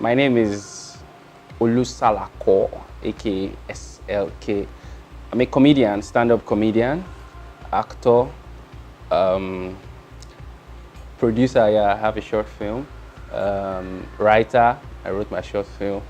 My name is Olu Salako, aka SLK. I'm a comedian, stand-up comedian, actor, producer. Yeah, I have a short film. Writer. I wrote my short film.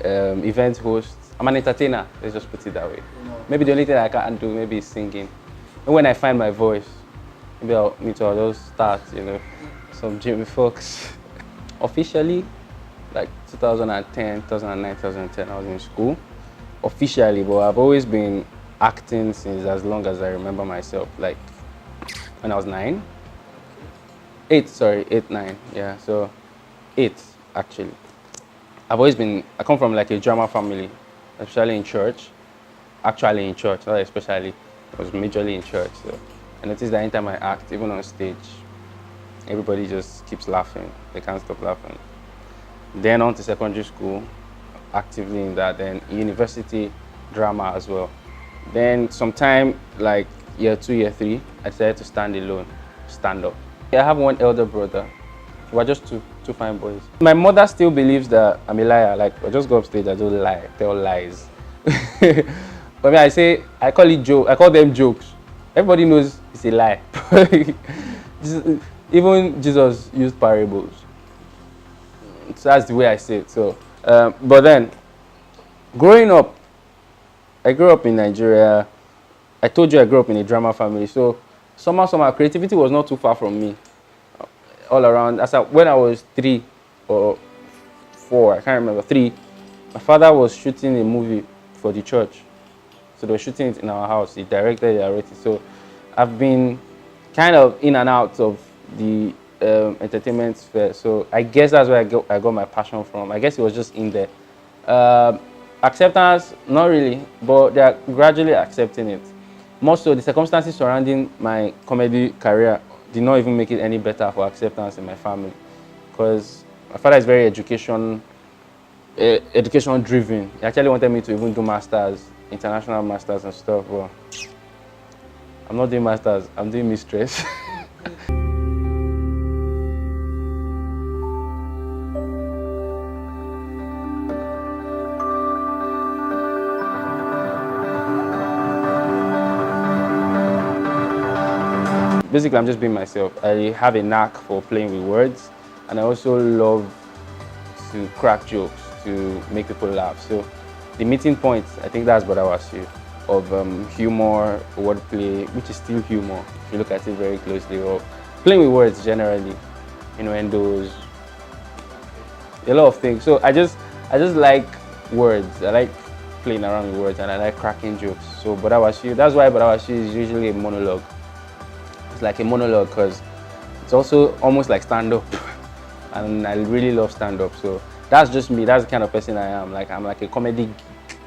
Event host. I'm an entertainer. Let's just put it that way. Maybe the only thing I can't do maybe is singing. And when I find my voice, maybe I'll just start. Some Jimmy Fox. Officially, like 2010, 2009, 2010, I was in school. Officially, but I've always been acting since as long as I remember myself. Like when I was 9. 8, 9. Yeah, so 8 actually. I come from like a drama family, especially in church. Actually in church, not especially. I was majorly in church. So I noticed that anytime I act, even on stage, everybody just keeps laughing. They can't stop laughing. Then on to secondary school, actively in that. Then university, drama as well. Then sometime like year 2, year 3, I decided to stand alone, stand up. I have one elder brother. We're just two fine boys. My mother still believes that I'm a liar. Like I just go up stage, I don't lie, tell lies. But when I call it joke. I call them jokes. Everybody knows it's a lie. Even Jesus used parables. So that's the way I say it. So, but then, growing up, I grew up in Nigeria. I told you I grew up in a drama family. So somehow, creativity was not too far from me. All around. When I was 3 or 4, I can't remember, 3, my father was shooting a movie for the church. So they were shooting it in our house. He directed it, I wrote it. So I've been kind of in and out of the entertainment sphere. So I guess that's where I got my passion from. I guess it was just in there. Acceptance, not really, but they are gradually accepting it. More so, the circumstances surrounding my comedy career did not even make it any better for acceptance in my family. Because my father is very education driven. He actually wanted me to even do masters, international masters and stuff. But I'm not doing masters, I'm doing mistress. Basically, I'm just being myself. I have a knack for playing with words, and I also love to crack jokes, to make people laugh. So the meeting point, I think that's what I was here, of humor, wordplay, which is still humor, if you look at it very closely, or playing with words generally, innuendos, a lot of things. So I just like words. I like playing around with words, and I like cracking jokes. So Bodawashi, that's why Bodawashi is usually a monologue. It's like a monologue because it's also almost like stand-up, and I really love stand-up. So that's just me. That's the kind of person I am. Like I'm like a comedy geek.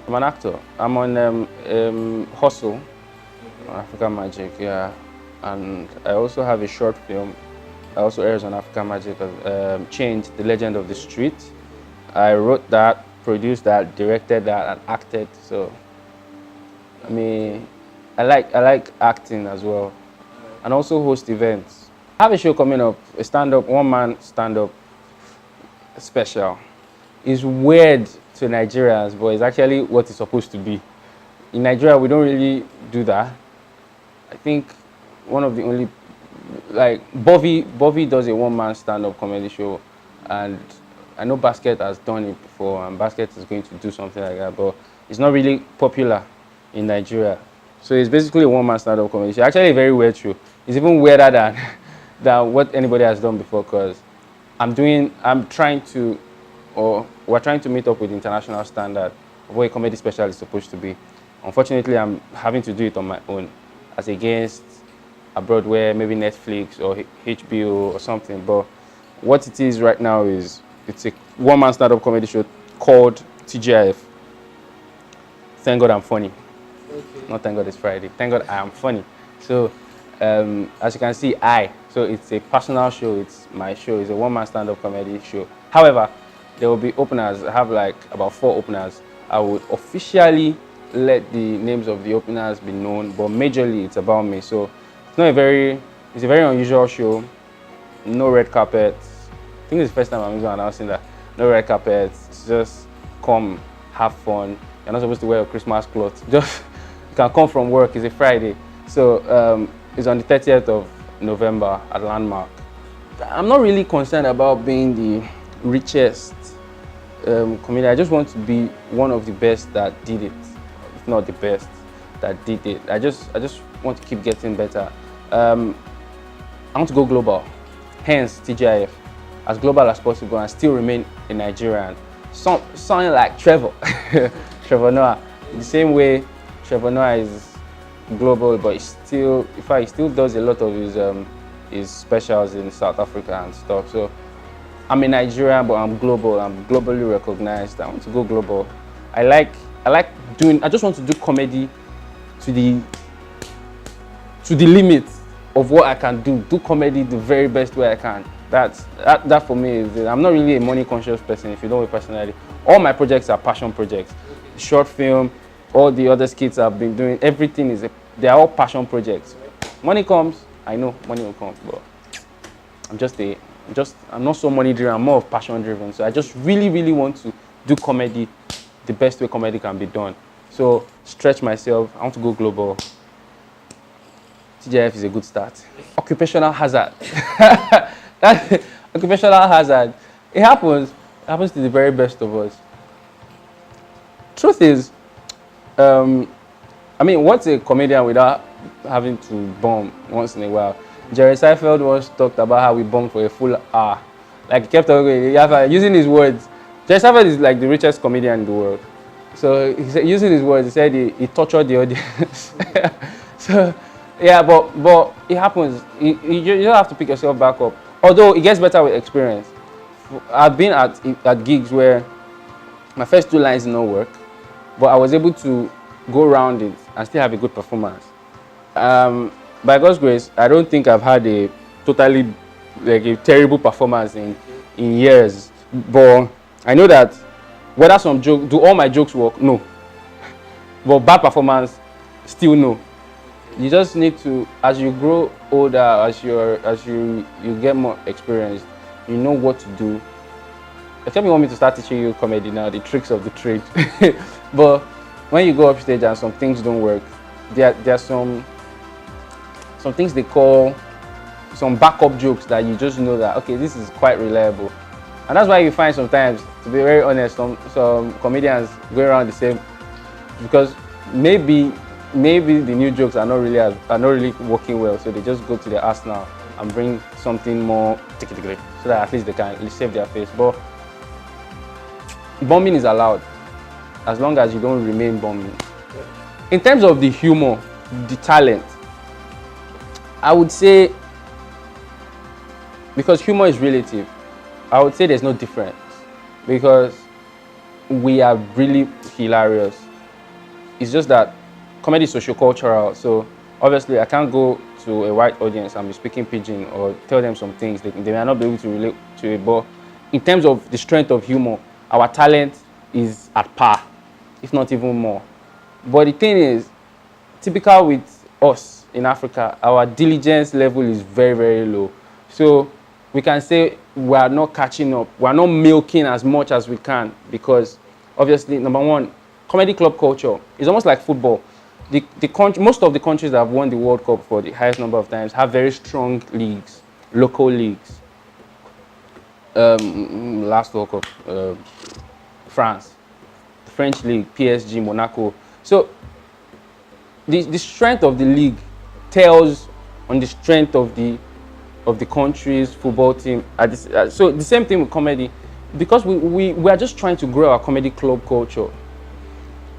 I'm an actor. I'm on Hustle, African Magic, yeah, and I also have a short film. I also airs on African Magic, Change, The Legend of the Street. I wrote that, produced that, directed that, and acted. So I mean, I like acting as well. And also host events. I have a show coming up, a stand-up, one-man stand-up special. It's weird to Nigerians, but it's actually what it's supposed to be. In Nigeria, we don't really do that. I think one of the only, like, Bovie does a one-man stand-up comedy show, and I know Basket has done it before, and Basket is going to do something like that, but it's not really popular in Nigeria. So it's basically a one-man stand-up comedy show. Actually, a very weird show. It's even weirder than what anybody has done before, because we're trying to meet up with the international standard of what a comedy special is supposed to be. Unfortunately, I'm having to do it on my own, as against abroad where maybe Netflix or HBO or something. But what it is right now is it's a one-man stand-up comedy show called TGIF. Thank God I'm funny. Okay. Not thank God it's Friday. Thank God I am funny. So as you can see, so it's a personal show. It's my show. It's a one-man stand-up comedy show. However, there will be openers. I have like about 4 openers. I would officially let the names of the openers be known, but majorly it's about me. So it's a very unusual show. No red carpet. think it's the first time I'm even announcing that. No red carpets. It's just come, have fun. You're not supposed to wear your Christmas clothes. Just you can come from work. It's a Friday, so it's on the 30th of November at Landmark. I'm not really concerned about being the richest comedian. I just want to be one of the best that did it, if not the best that did it. I just want to keep getting better. I want to go global, hence TGIF, as global as possible and still remain a Nigerian. Something like Trevor, Trevor Noah. The same way Trevor Noah is global, but he still does a lot of his specials in South Africa and stuff. So I'm a Nigerian, but I'm global. I'm globally recognized. I want to go global. I just want to do comedy to the limit of what I can do. Do comedy the very best way I can. That for me is it. I'm not really a money conscious person, if you know me personally. All my projects are passion projects. Short film, all the other skits I've been doing, everything they're all passion projects. Money comes, I know money will come, but I'm not so money driven, I'm more of passion driven. So I just really want to do comedy the best way comedy can be done. So stretch myself, I want to go global. TGIF is a good start. Occupational hazard. Occupational hazard. It happens to the very best of us. Truth is, I mean, what's a comedian without having to bomb once in a while? Jerry Seinfeld once talked about how we bombed for a full hour. Like, he kept talking, using his words. Jerry Seinfeld is like the richest comedian in the world. So, he said, using his words, he said he tortured the audience. So, yeah, but it happens. You just have to pick yourself back up. Although, it gets better with experience. I've been at gigs where my first 2 lines did not work, but I was able to go around it and still have a good performance. By God's grace, I don't think I've had a totally a terrible performance in years. But I know that whether do all my jokes work? No. But bad performance, still no. You just need to, as you grow older, as you get more experience, you know what to do. Except you want me to start teaching you comedy now, the tricks of the trade. But when you go upstage and some things don't work, there are some things they call some backup jokes that you just know that, okay, this is quite reliable. And that's why you find sometimes, to be very honest, some comedians go around the same, because maybe the new jokes are not really working well, so they just go to their arsenal and bring something more so that at least they can save their face. But bombing is allowed as long as you don't remain bombing. In terms of the humor, the talent, I would say, because humor is relative, I would say there's no difference, because we are really hilarious. It's just that comedy is sociocultural, so obviously I can't go to a white audience and be speaking pidgin or tell them some things they may not be able to relate to it. But in terms of the strength of humor, our talent is at par, if not even more. But the thing is, typical with us in Africa, our diligence level is very, very low. So we can say we are not catching up, we are not milking as much as we can, because obviously, number one, comedy club culture is almost like football. Most of the countries that have won the World Cup for the highest number of times have very strong leagues, local leagues. Last World Cup, France, the French league, PSG, Monaco. So the strength of the league tells on the strength of the country's football team. So the same thing with comedy, because we are just trying to grow our comedy club culture.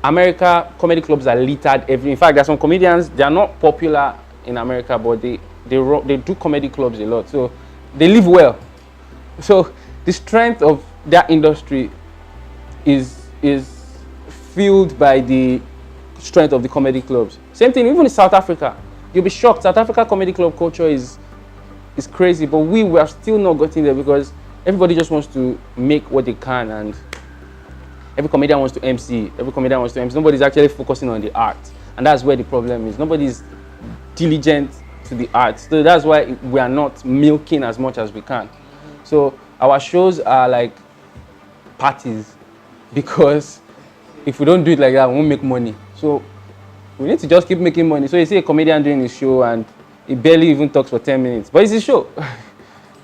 America, comedy clubs are littered everywhere. In fact, there are some comedians, they are not popular in America, but they do comedy clubs a lot. So they live well. So the strength of that industry is fueled by the strength of the comedy clubs. Same thing, even in South Africa. You'll be shocked. South Africa comedy club culture is crazy, but we are still not getting there, because everybody just wants to make what they can, and every comedian wants to MC. Nobody's actually focusing on the art. And that's where the problem is. Nobody's diligent to the art. So that's why we are not milking as much as we can. So Our shows are like parties, because if we don't do it like that, we won't make money. So we need to just keep making money. So you see a comedian doing his show and he barely even talks for 10 minutes, but it's his show.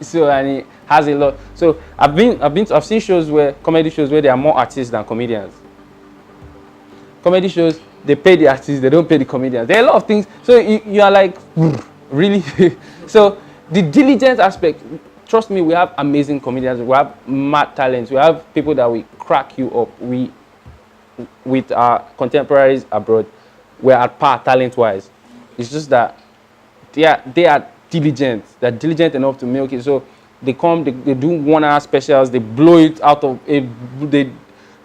So, and he has a lot. So I've seen shows comedy shows where there are more artists than comedians. Comedy shows, they pay the artists, they don't pay the comedians. There are a lot of things. So you are like, really? So the diligence aspect, trust me, we have amazing comedians. We have mad talents. We have people that will crack you up. With our contemporaries abroad, we're at par talent-wise. It's just that they are diligent. They're diligent enough to milk it. So they come, they do 1 hour specials, they blow it out of it.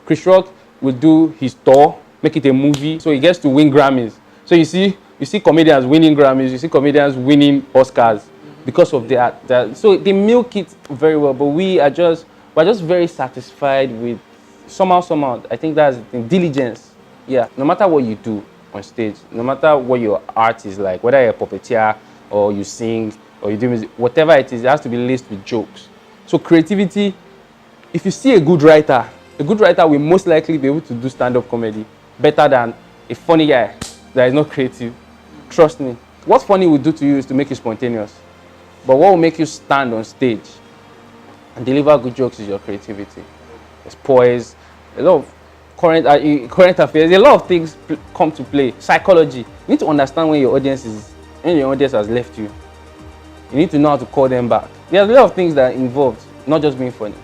Chris Rock will do his tour, make it a movie, so he gets to win Grammys. So you see comedians winning Grammys, you see comedians winning Oscars because of that. So they milk it very well. But we're just very satisfied with somehow. I think that's the thing. Diligence. Yeah. No matter what you do on stage, no matter what your art is like, whether you're a puppeteer or you sing or you do music, whatever it is, it has to be laced with jokes. So creativity, if you see a good writer will most likely be able to do stand-up comedy better than a funny guy that is not creative. Trust me. What funny will do to you is to make you spontaneous. But what will make you stand on stage and deliver good jokes is your creativity. It's poise, a lot of current affairs, a lot of things come to play. Psychology. You need to understand when your audience has left you. You need to know how to call them back. There's a lot of things that are involved, not just being funny.